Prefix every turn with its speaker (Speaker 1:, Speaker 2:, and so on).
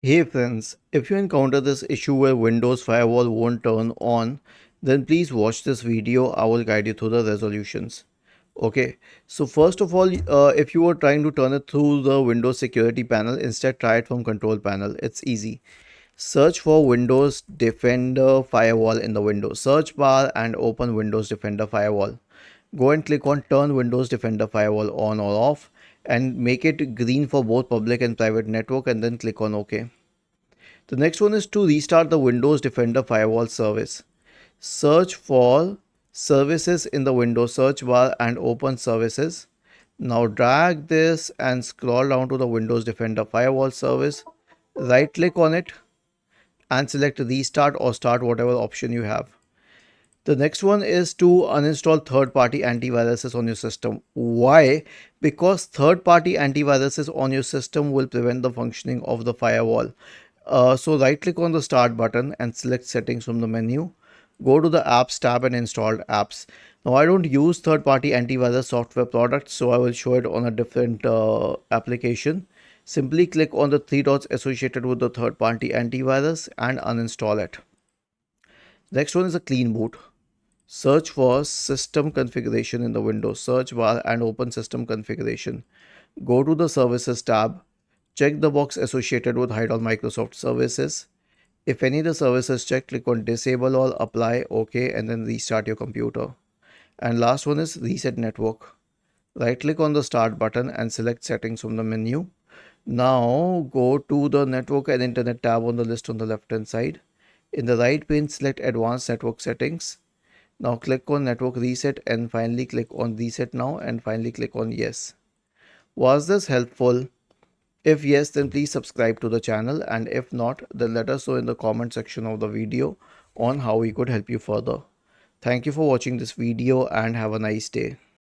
Speaker 1: Hey friends, if you encounter this issue where Windows Firewall won't turn on, then please watch this video. I will guide you through the resolutions. Okay, so first of all, if you are trying to turn it through the Windows security panel, instead try it from control panel. It's easy. Search for Windows Defender Firewall in the Windows search bar and open Windows Defender Firewall. Go and click on Turn Windows Defender Firewall on or off and make it green for both public and private network and then click on OK. The next one is to restart the Windows Defender Firewall service. Search for services in the Windows search bar and open services. Now drag this and scroll down to the Windows Defender Firewall service. Right click on it and select restart or start, whatever option you have. The next one is to uninstall third-party antiviruses on your system. Why? Because third-party antiviruses on your system will prevent the functioning of the firewall. So right click on the start button and select settings from the menu. Go to the apps tab and installed apps. Now I don't use third-party antivirus software products, so I will show it on a different application. Simply click on the three dots associated with the third-party antivirus and uninstall it. Next one is a clean boot. Search for system configuration in the Windows search bar and open system configuration. Go to the services tab. Check the box associated with hide all Microsoft services. If any of the services checked, click on disable all, apply, OK, and then restart your computer. And last one is reset network. Right click on the start button and select settings from the menu. Now go to the network and internet tab on the list on the left hand side. In the right pane, select advanced network settings. Now click on network reset and finally click on reset now and finally click on yes. Was this helpful? If yes, then please subscribe to the channel, and if not, then let us know in the comment section of the video on how we could help you further. Thank you for watching this video and have a nice day.